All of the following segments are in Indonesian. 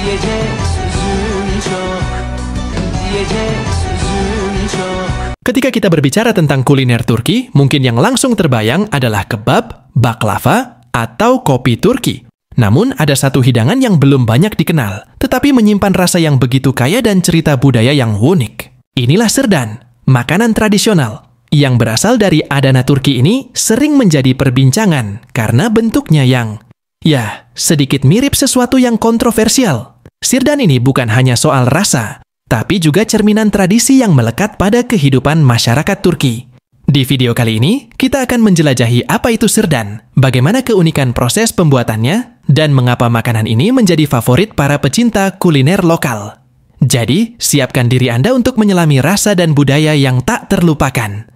Diyecek sözüm çok, diyecek sözüm çok. Ketika kita berbicara tentang kuliner Turki, mungkin yang langsung terbayang adalah kebab, baklava, atau kopi Turki. Namun, ada satu hidangan yang belum banyak dikenal, tetapi menyimpan rasa yang begitu kaya dan cerita budaya yang unik. Inilah sirdan, makanan tradisional, yang berasal dari Adana Turki ini sering menjadi perbincangan karena bentuknya yang, sedikit mirip sesuatu yang kontroversial. Sirdan ini bukan hanya soal rasa, tapi juga cerminan tradisi yang melekat pada kehidupan masyarakat Turki. Di video kali ini, kita akan menjelajahi apa itu sirdan, bagaimana keunikan proses pembuatannya, dan mengapa makanan ini menjadi favorit para pecinta kuliner lokal. Jadi, siapkan diri Anda untuk menyelami rasa dan budaya yang tak terlupakan.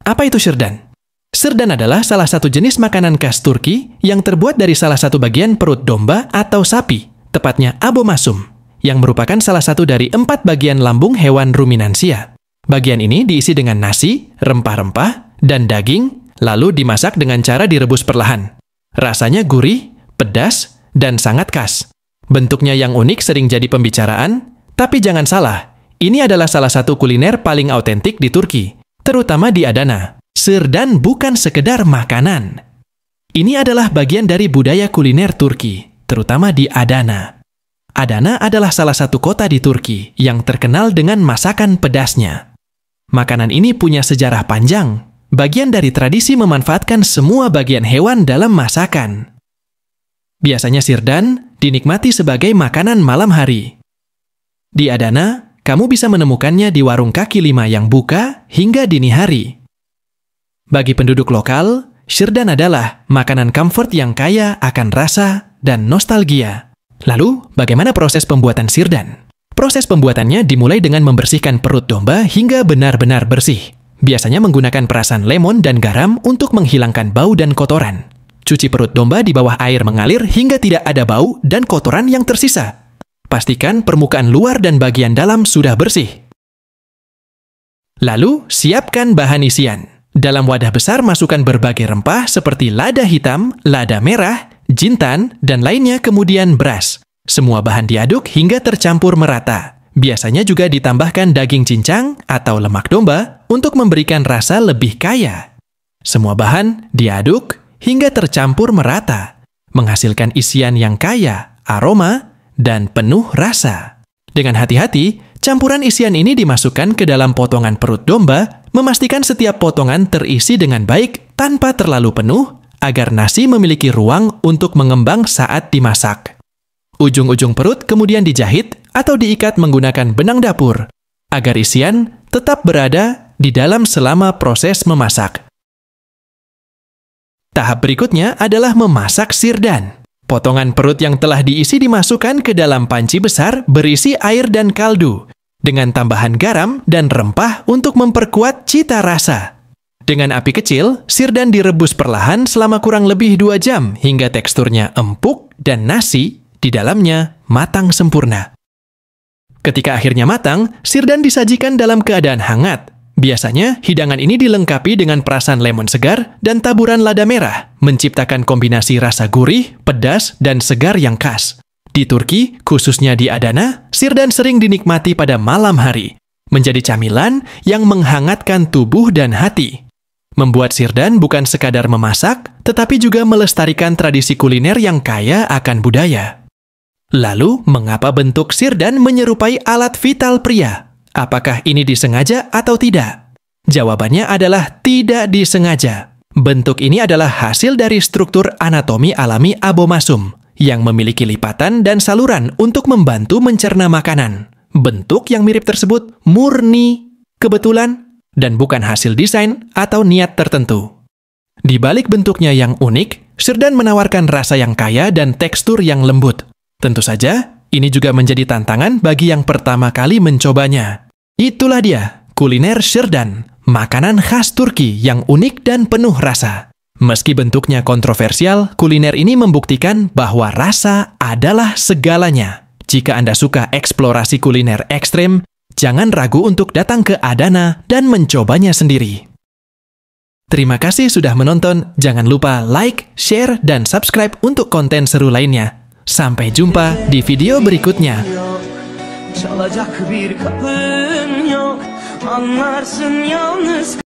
Apa itu sirdan? Sirdan adalah salah satu jenis makanan khas Turki yang terbuat dari salah satu bagian perut domba atau sapi, tepatnya abomasum, yang merupakan salah satu dari 4 bagian lambung hewan ruminansia. Bagian ini diisi dengan nasi, rempah-rempah, dan daging, lalu dimasak dengan cara direbus perlahan. Rasanya gurih, pedas, dan sangat khas. Bentuknya yang unik sering jadi pembicaraan, tapi jangan salah, ini adalah salah satu kuliner paling autentik di Turki, terutama di Adana. Sirdan bukan sekedar makanan. Ini adalah bagian dari budaya kuliner Turki, terutama di Adana. Adana adalah salah satu kota di Turki yang terkenal dengan masakan pedasnya. Makanan ini punya sejarah panjang, bagian dari tradisi memanfaatkan semua bagian hewan dalam masakan. Biasanya sirdan dinikmati sebagai makanan malam hari. Di Adana, kamu bisa menemukannya di warung kaki lima yang buka hingga dini hari. Bagi penduduk lokal, sirdan adalah makanan comfort yang kaya akan rasa dan nostalgia. Lalu, bagaimana proses pembuatan sirdan? Proses pembuatannya dimulai dengan membersihkan perut domba hingga benar-benar bersih. Biasanya menggunakan perasan lemon dan garam untuk menghilangkan bau dan kotoran. Cuci perut domba di bawah air mengalir hingga tidak ada bau dan kotoran yang tersisa. Pastikan permukaan luar dan bagian dalam sudah bersih. Lalu, siapkan bahan isian. Dalam wadah besar masukkan berbagai rempah seperti lada hitam, lada merah, jintan, dan lainnya, kemudian beras. Semua bahan diaduk hingga tercampur merata. Biasanya juga ditambahkan daging cincang atau lemak domba untuk memberikan rasa lebih kaya. Semua bahan diaduk hingga tercampur merata, menghasilkan isian yang kaya, aroma, dan penuh rasa. Dengan hati-hati, campuran isian ini dimasukkan ke dalam potongan perut domba, memastikan setiap potongan terisi dengan baik tanpa terlalu penuh, agar nasi memiliki ruang untuk mengembang saat dimasak. Ujung-ujung perut kemudian dijahit atau diikat menggunakan benang dapur, agar isian tetap berada di dalam selama proses memasak. Tahap berikutnya adalah memasak sirdan. Potongan perut yang telah diisi dimasukkan ke dalam panci besar berisi air dan kaldu, dengan tambahan garam dan rempah untuk memperkuat cita rasa. Dengan api kecil, sirdan direbus perlahan selama kurang lebih 2 jam hingga teksturnya empuk dan nasi di dalamnya matang sempurna. Ketika akhirnya matang, sirdan disajikan dalam keadaan hangat. Biasanya, hidangan ini dilengkapi dengan perasan lemon segar dan taburan lada merah, menciptakan kombinasi rasa gurih, pedas, dan segar yang khas. Di Turki, khususnya di Adana, sirdan sering dinikmati pada malam hari, menjadi camilan yang menghangatkan tubuh dan hati. Membuat sirdan bukan sekadar memasak, tetapi juga melestarikan tradisi kuliner yang kaya akan budaya. Lalu, mengapa bentuk sirdan menyerupai alat vital pria? Apakah ini disengaja atau tidak? Jawabannya adalah tidak disengaja. Bentuk ini adalah hasil dari struktur anatomi alami abomasum, yang memiliki lipatan dan saluran untuk membantu mencerna makanan. Bentuk yang mirip tersebut murni kebetulan dan bukan hasil desain atau niat tertentu. Di balik bentuknya yang unik, sirdan menawarkan rasa yang kaya dan tekstur yang lembut. Tentu saja, ini juga menjadi tantangan bagi yang pertama kali mencobanya. Itulah dia, kuliner sirdan, makanan khas Turki yang unik dan penuh rasa. Meski bentuknya kontroversial, kuliner ini membuktikan bahwa rasa adalah segalanya. Jika Anda suka eksplorasi kuliner ekstrem, jangan ragu untuk datang ke Adana dan mencobanya sendiri. Terima kasih sudah menonton. Jangan lupa like, share, dan subscribe untuk konten seru lainnya. Sampai jumpa di video berikutnya. Çalacak bir kapın yok, anlarsın yalnız